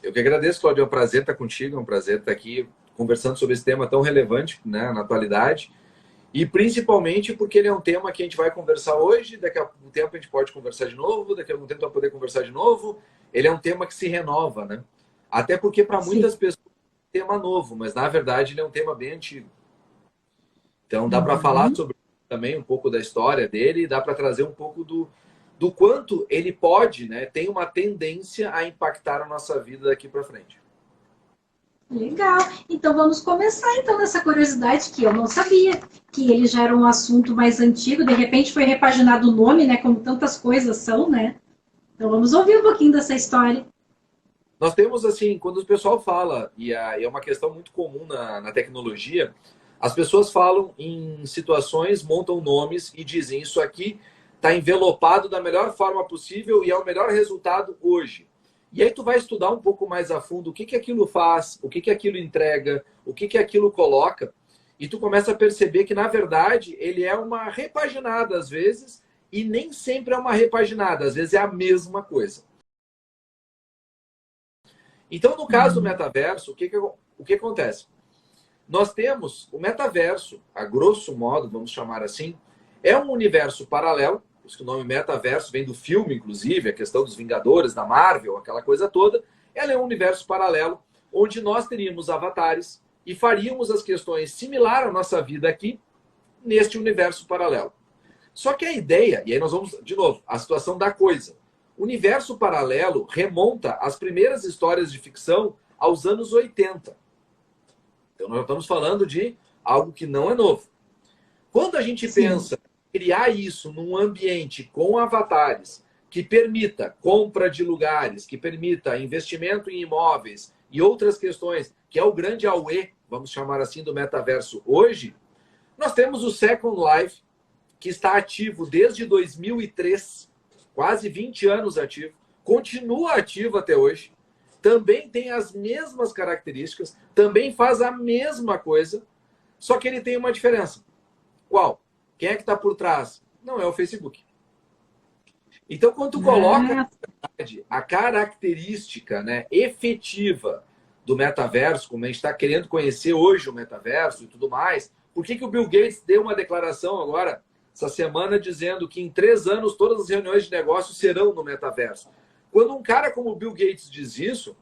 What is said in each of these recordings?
Eu que agradeço, Claudio. É um prazer estar contigo, é um prazer estar aqui conversando sobre esse tema tão relevante, né, na atualidade. E principalmente porque ele é um tema que a gente vai conversar hoje, daqui a algum tempo a gente pode conversar de novo, daqui a algum tempo vai poder conversar de novo. Ele é um tema que se renova, né? Até porque para Sim. muitas pessoas é um tema novo, mas na verdade ele é um tema bem antigo. Então dá para falar Uhum. sobre também um pouco da história dele, dá para trazer um pouco do quanto ele pode, né, tem uma tendência a impactar a nossa vida daqui para frente. Legal. Então vamos começar então nessa curiosidade que eu não sabia que ele já era um assunto mais antigo, de repente foi repaginado o nome, né, como tantas coisas são, né? Então vamos ouvir um pouquinho dessa história. Nós temos, assim, quando o pessoal fala, e é uma questão muito comum na tecnologia, as pessoas falam em situações, montam nomes e dizem isso aqui está envelopado da melhor forma possível e é o melhor resultado hoje. E aí tu vai estudar um pouco mais a fundo o que aquilo faz, o que aquilo entrega, o que aquilo coloca, e tu começa a perceber que, na verdade, ele é uma repaginada às vezes, e nem sempre é uma repaginada, às vezes é a mesma coisa. Então, no caso do Uhum. metaverso, o que acontece? Nós temos o metaverso, a grosso modo, vamos chamar assim, é um universo paralelo, por isso que o nome metaverso vem do filme, inclusive, a questão dos Vingadores, da Marvel, aquela coisa toda. Ela é um universo paralelo, onde nós teríamos avatares e faríamos as questões similar à nossa vida aqui, neste universo paralelo. Só que a ideia, e aí nós vamos, de novo, a situação da coisa. O universo paralelo remonta às primeiras histórias de ficção aos anos 80. Então nós estamos falando de algo que não é novo. Quando a gente Sim. pensa em criar isso num ambiente com avatares que permita compra de lugares, que permita investimento em imóveis e outras questões, que é o grande auê, vamos chamar assim, do metaverso hoje, nós temos o Second Life, que está ativo desde 2003, quase 20 anos ativo, continua ativo até hoje, também tem as mesmas características, também faz a mesma coisa, só que ele tem uma diferença. Qual? Quem é que está por trás? Não é o Facebook. Então, quando tu coloca Ah, a característica, né, efetiva do metaverso, como a gente está querendo conhecer hoje o metaverso e tudo mais, por que o Bill Gates deu uma declaração agora, essa semana, dizendo que em 3 anos todas as reuniões de negócio serão no metaverso? Quando um cara como o Bill Gates diz isso,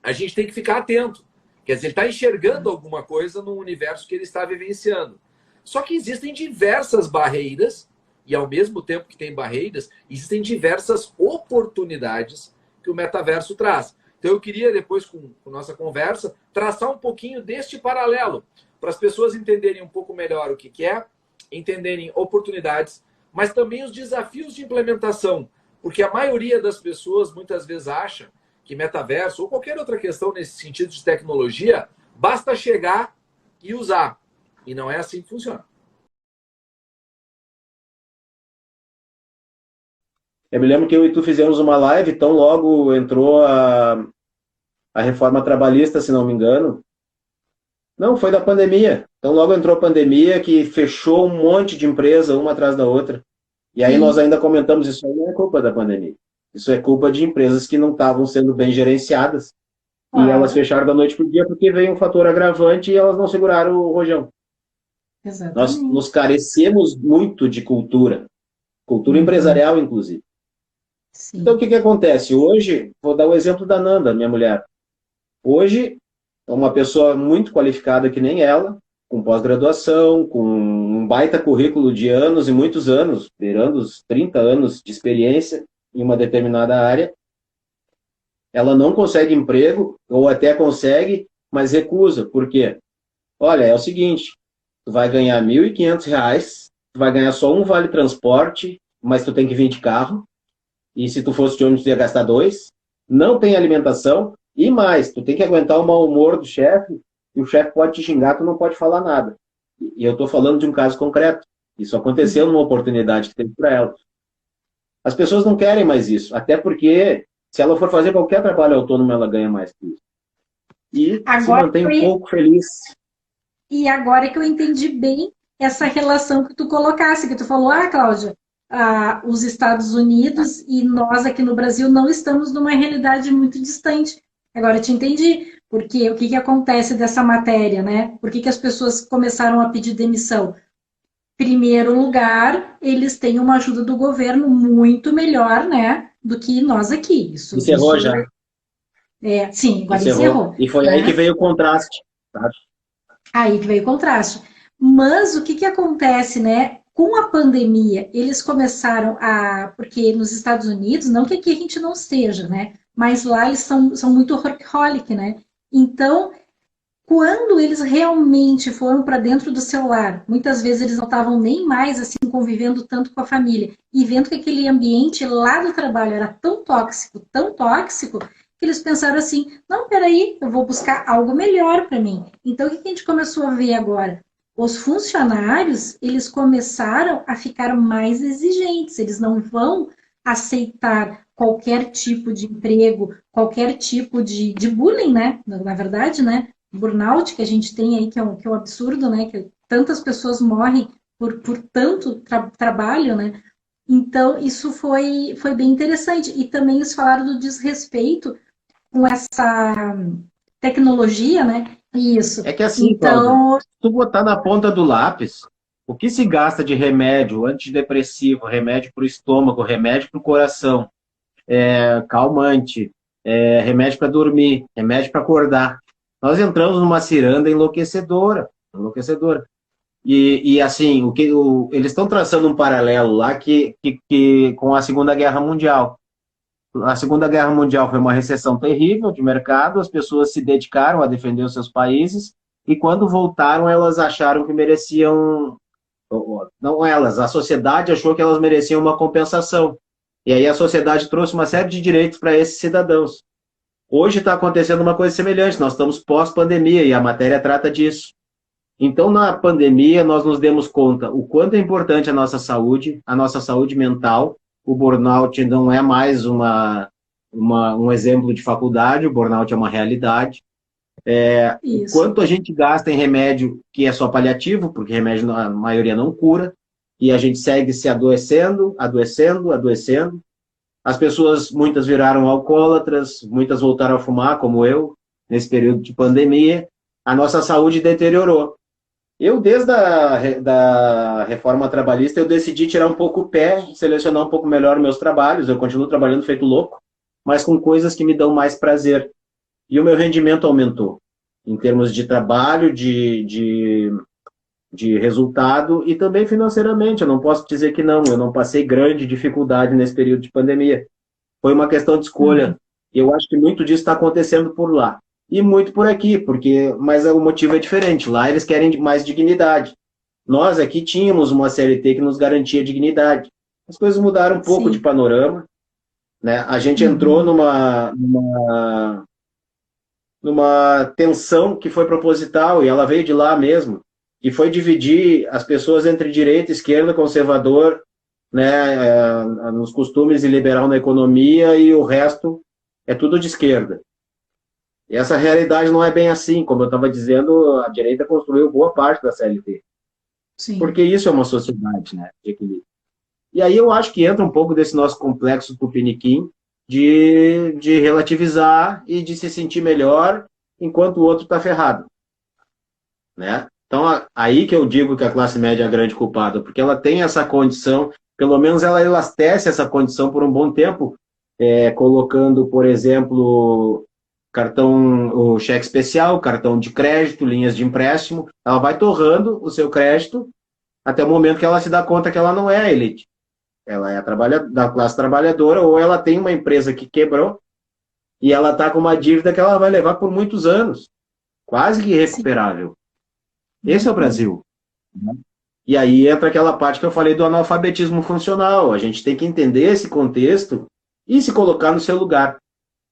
a gente tem que ficar atento. Quer dizer, ele está enxergando alguma coisa no universo que ele está vivenciando. Só que existem diversas barreiras, e ao mesmo tempo que tem barreiras, existem diversas oportunidades que o metaverso traz. Então eu queria, depois, com nossa conversa, traçar um pouquinho deste paralelo, para as pessoas entenderem um pouco melhor o que é, entenderem oportunidades, mas também os desafios de implementação. Porque a maioria das pessoas muitas vezes acha que metaverso ou qualquer outra questão nesse sentido de tecnologia, basta chegar e usar. E não é assim que funciona. Eu me lembro que eu e tu fizemos uma live, tão logo entrou a reforma trabalhista, se não me engano. Não, foi da pandemia. Então logo entrou a pandemia que fechou um monte de empresa, uma atrás da outra. E aí nós sim. ainda comentamos, isso aí não é culpa da pandemia. Isso é culpa de empresas que não estavam sendo bem gerenciadas. E elas Claro. fecharam da noite para o dia porque veio um fator agravante e elas não seguraram o rojão. Nós nos Exatamente. carecemos muito de cultura, cultura Uhum. empresarial, inclusive. Então, o Sim. que acontece? Hoje, vou dar o exemplo da Nanda, minha mulher. Hoje, é uma pessoa muito qualificada que nem ela, com pós-graduação, com um baita currículo de anos e muitos anos, beirando os 30 anos de experiência em uma determinada área. Ela não consegue emprego, ou até consegue, mas recusa. Por quê? Olha, é o seguinte, tu vai ganhar R$ 1.500, tu vai ganhar só um vale transporte, mas tu tem que vir de carro, e se tu fosse de ônibus, tu ia gastar dois. Não tem alimentação. E mais, tu tem que aguentar o mau humor do chefe, e o chefe pode te xingar, tu não pode falar nada. E eu estou falando de um caso concreto. Isso aconteceu numa oportunidade que teve para ela. As pessoas não querem mais isso, até porque se ela for fazer qualquer trabalho autônomo, ela ganha mais que isso. E se Agora, mantém um pouco feliz. e agora que eu entendi bem essa relação que tu colocasse, que tu falou, Cláudia, os Estados Unidos e nós aqui no Brasil não estamos numa realidade muito distante. Agora eu te entendi. Porque o que que acontece dessa matéria, né? Por que que as pessoas começaram a pedir demissão? Primeiro lugar, eles têm uma ajuda do governo muito melhor, né, do que nós aqui. Encerrou já. Sim, agora Encerrou. encerrou, E foi aí que né? veio o contraste, sabe? Aí que veio o contraste. Mas o que que acontece, né? Com a pandemia, eles começaram a. Porque nos Estados Unidos, não que aqui a gente não esteja, né? Mas lá eles são muito workaholic, né? Então, quando eles realmente foram para dentro do celular, muitas vezes eles não estavam nem mais assim convivendo tanto com a família e vendo que aquele ambiente lá do trabalho era tão tóxico, que eles pensaram assim: não, peraí, eu vou buscar algo melhor para mim. Então, o que a gente começou a ver agora? Os funcionários, eles começaram a ficar mais exigentes, eles não vão aceitar qualquer tipo de emprego, qualquer tipo de bullying, né? Na verdade, né? Burnout que a gente tem aí, que é um absurdo, né? Que tantas pessoas morrem por tanto trabalho, né? Então, isso foi bem interessante. E também eles falaram do desrespeito com essa tecnologia, né? Isso. É que assim, Cláudia, Então, se tu botar na ponta do lápis, o que se gasta de remédio antidepressivo, remédio para o estômago, remédio para o coração, calmante, remédio para dormir, remédio para acordar. Nós entramos numa ciranda enlouquecedora, enlouquecedora. E assim, eles estão traçando um paralelo lá que com a Segunda Guerra Mundial. A Segunda Guerra Mundial foi uma recessão terrível de mercado, as pessoas se dedicaram a defender os seus países, e quando voltaram, elas acharam que mereciam. Não elas, a sociedade achou que elas mereciam uma compensação. E aí a sociedade trouxe uma série de direitos para esses cidadãos. Hoje está acontecendo uma coisa semelhante, nós estamos pós-pandemia e a matéria trata disso. Então, na pandemia, nós nos demos conta o quanto é importante a nossa saúde mental. O burnout não é mais um exemplo de faculdade, o burnout é uma realidade. O isso. quanto a gente gasta em remédio que é só paliativo, porque remédio a maioria não cura, e a gente segue se adoecendo, adoecendo, adoecendo. As pessoas, muitas viraram alcoólatras, muitas voltaram a fumar, como eu, nesse período de pandemia. A nossa saúde deteriorou. Eu, desde da reforma trabalhista, eu decidi tirar um pouco o pé, selecionar um pouco melhor meus trabalhos. Eu continuo trabalhando feito louco, mas com coisas que me dão mais prazer. E o meu rendimento aumentou, em termos de trabalho, de resultado e também financeiramente. Eu não posso dizer que não, eu não passei grande dificuldade nesse período de pandemia. Foi uma questão de escolha. Eu acho que muito disso está acontecendo por lá. E muito por aqui, mas o motivo é diferente. Lá eles querem mais dignidade. Nós aqui tínhamos uma CLT que nos garantia dignidade. As coisas mudaram um pouco de panorama, né? A gente entrou numa tensão que foi proposital e ela veio de lá mesmo, que foi dividir as pessoas entre direita, esquerda, conservador, né, nos costumes e liberal na economia, e o resto é tudo de esquerda. E essa realidade não é bem assim, como eu estava dizendo, a direita construiu boa parte da CLT. Sim. Porque isso é uma sociedade, né, de equilíbrio. E aí eu acho que entra um pouco desse nosso complexo tupiniquim de relativizar e de se sentir melhor enquanto o outro está ferrado, né? Então, aí que eu digo que a classe média é a grande culpada, porque ela tem essa condição, pelo menos ela elastece essa condição por um bom tempo, colocando, por exemplo, o cheque especial, cartão de crédito, linhas de empréstimo, ela vai torrando o seu crédito até o momento que ela se dá conta que ela não é a elite. Ela é da classe trabalhadora, ou ela tem uma empresa que quebrou e ela está com uma dívida que ela vai levar por muitos anos, quase que irrecuperável. Esse é o Brasil. E aí entra aquela parte que eu falei do analfabetismo funcional. A gente tem que entender esse contexto e se colocar no seu lugar.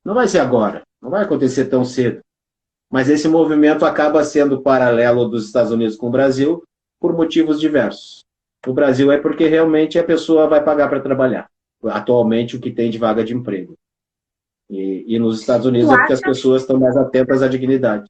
Não vai ser agora, não vai acontecer tão cedo. Mas esse movimento acaba sendo paralelo dos Estados Unidos com o Brasil por motivos diversos. No Brasil é porque realmente a pessoa vai pagar para trabalhar. Atualmente, o que tem de vaga de emprego. E nos Estados Unidos é porque as pessoas estão mais atentas à dignidade.